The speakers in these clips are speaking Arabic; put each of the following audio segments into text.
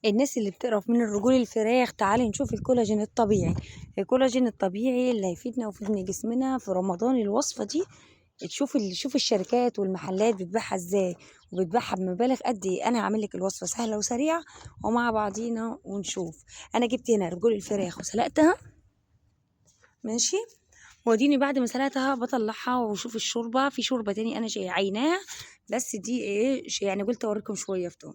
الناس اللي بتقرف من الرجول الفراخ، تعالي نشوف الكولاجين الطبيعي. الكولاجين الطبيعي اللي هيفيدنا ويفيدني جسمنا في رمضان. الوصفة دي شوف الشركات والمحلات بتبيعها ازاي، وبتبيعها بمبالغ قد ايه. انا هعمل لك الوصفة سهلة وسريعة ومع بعضينا ونشوف. انا جبت هنا رجول الفراخ وسلقتها، ماشي. واديني بعد ما سلقتها بطلعها وشوف الشوربة. في شوربة تاني انا عيناها، بس دي ايه يعني قلت اوريكم شوية في توم.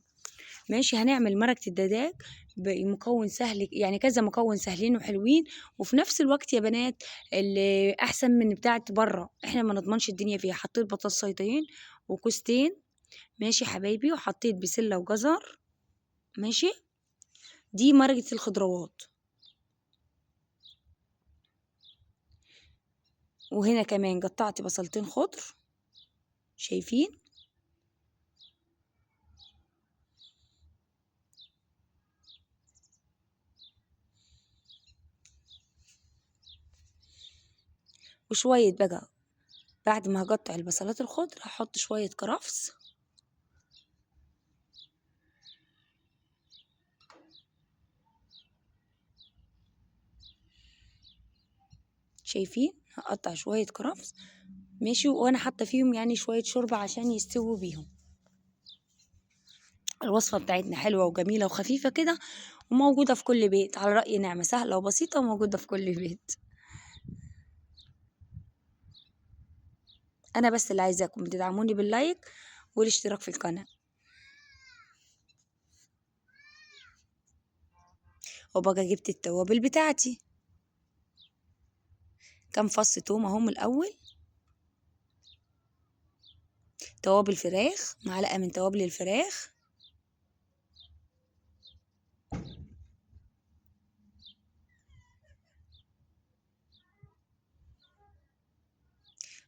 ماشي. هنعمل مرقة الدجاج بمكون سهل، يعني كذا مكون سهلين وحلوين وفي نفس الوقت يا بنات اللي احسن من بتاعت بره. احنا ما نضمنش الدنيا فيها. حطيت بطاطسيتين وكوستين، ماشي حبايبي، وحطيت بسلة وجزر، ماشي. دي مرقة الخضروات. وهنا كمان قطعت بصلتين خضر، شايفين. وشوية بقى بعد ما هقطع البصلات الخضر هحط شوية كرفس، شايفين. هقطع شوية كرفس، ماشي. وانا حاطه فيهم يعني شويه شوربه عشان يستووا بيهم. الوصفه بتاعتنا حلوه وجميله وخفيفه كده، وموجوده في كل بيت. على راي نعمه، سهله وبسيطه وموجوده في كل بيت. انا بس اللي عايزاكم تدعموني باللايك والاشتراك في القناه. وبقى جبت التوابل بتاعتي. كام فص توم اهم الاول. توابل فراخ، معلقه من توابل الفراخ.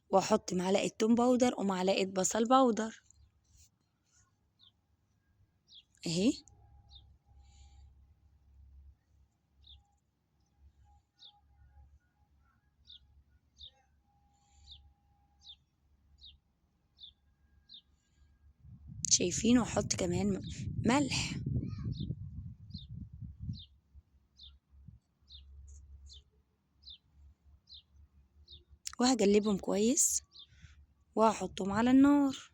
واحط معلقه توم باودر ومعلقه بصل باودر اهي. شايفين. واحط كمان ملح. وهقلبهم كويس وهحطهم على النار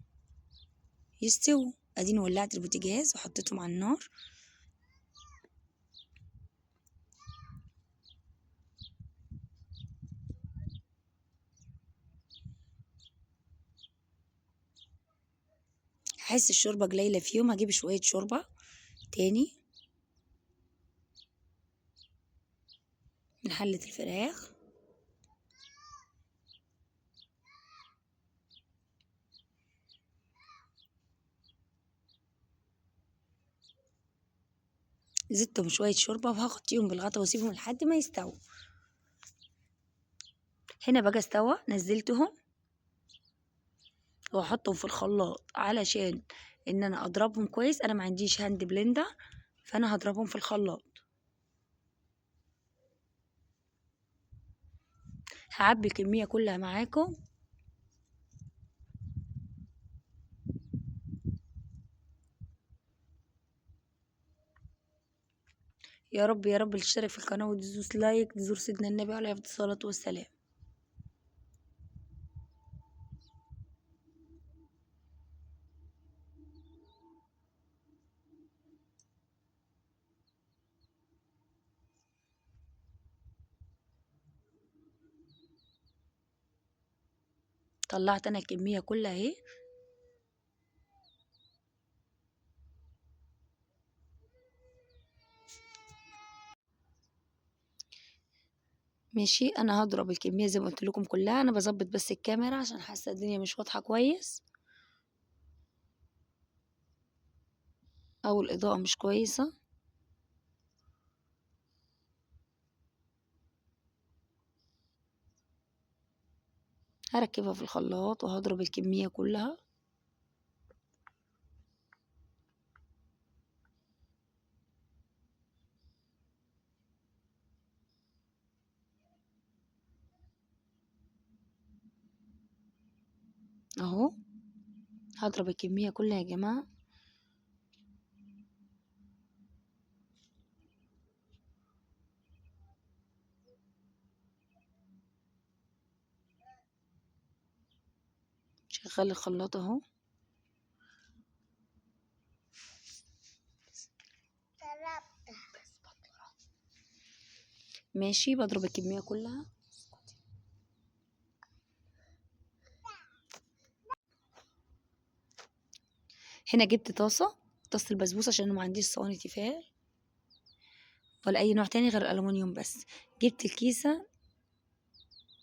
يستووا. اديني ولعت البوتاجاز وحطيتهم على النار. هحس الشوربه قليله فيهم، هجيب شويه شوربه تاني من حله الفراخ. زدتهم شويه شوربه وهغطيهم بالغطا واسيبهم لحد ما يستووا. هنا بقى استوى، نزلتهم واحطهم في الخلاط علشان ان انا اضربهم كويس. انا ما عنديش هاند بلندر، فانا هضربهم في الخلاط. هعبي الكميه كلها معاكم. يا رب يا رب اللي اشترك في القناه وتدوس لايك تزور سيدنا النبي عليه افضل الصلاه والسلام. طلعت انا الكميه كلها اهي. ماشي. انا هضرب الكميه زي ما قلت لكم كلها. انا بظبط بس الكاميرا عشان حاسه الدنيا مش واضحه كويس او الاضاءه مش كويسه. هركبها في الخلاط وهضرب الكميه كلها اهو. هضرب الكميه كلها يا جماعه. شغال الخلاط اهو. ماشي، بضرب الكمية كلها. هنا جبت طاسة البسبوسة عشان ما عنديش صواني تيفال ولا اي نوع تاني غير الالومنيوم. بس جبت الكيسة،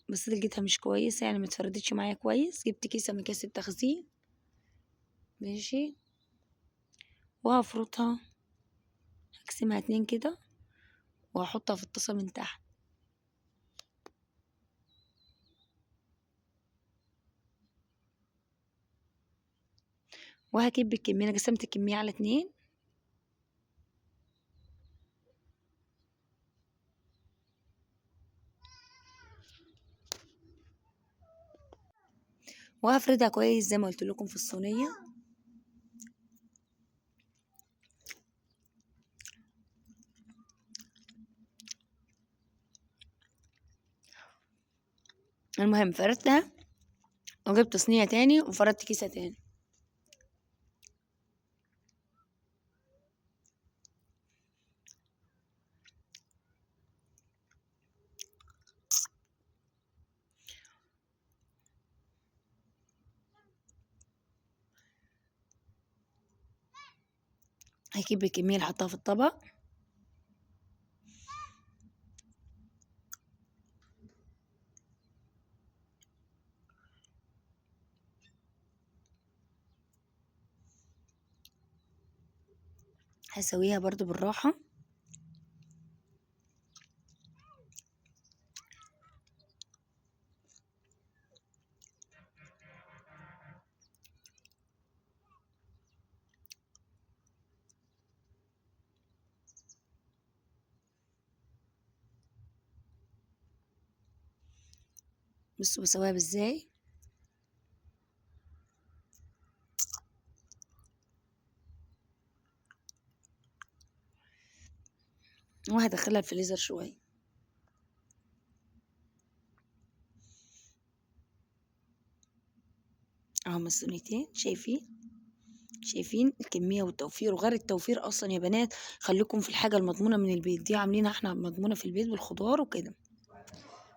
بس لقيتها مش كويسة يعني متفردتش معايا كويس. جبت كيسة من اكياس التخزين. ماشي، وهفرطها، هقسمها 2 كده وهحطها في الطاسة من تحت. وهكب الكمية، انا قسمت الكمية على 2. وهفردها كويس زي ما قلت لكم في الصينية. المهم فردتها وجبت صينية تاني وفردت كيسة تاني. هجيب الكمية اللي احطها في الطبق. هسويها برضو بالراحة. بصوا بسويها ازاي. وهدخلها الفريزر شوية. اهو الصينيتين، شايفين الكمية والتوفير. وغير التوفير اصلا يا بنات، خليكم في الحاجة المضمونة من البيت. دي عاملينها احنا مضمونة في البيت بالخضار وكده.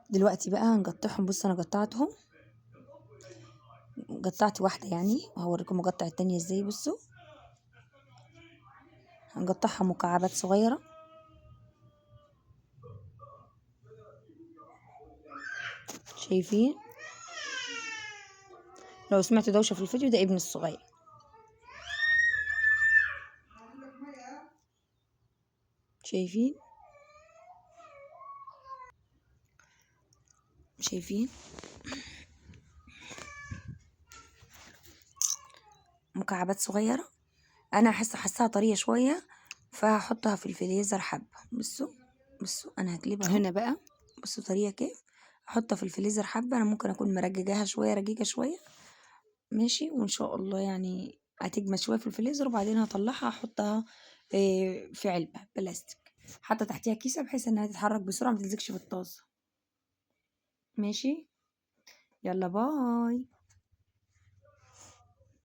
دلوقتي بقى هنقطعهم. بص انا قطعتهم، قطعت واحدة يعني، وهوريكم اقطع التانية ازاي. بصوا هنقطعها مكعبات صغيرة. شايفين؟ لو سمعت دوشة في الفيديو ده ابني الصغير. شايفين؟ شايفين مكعبات صغيرة. انا حاساها طرية شوية، فهحطها في الفريزر حبة. بصوا انا هقلبها هنا بقى. بصوا طريقة كيف احطها في الفريزر حبة. انا ممكن اكون مرججاها شوية، رقيقة شوية. ماشي، وان شاء الله يعني هتجمد شوية في الفريزر. وبعدين هطلعها احطها في علبة بلاستيك، حتى تحتيها كيسة بحيث انها تتحرك بسرعة، متلزقش في الطاسة. ماشي، يلا باي.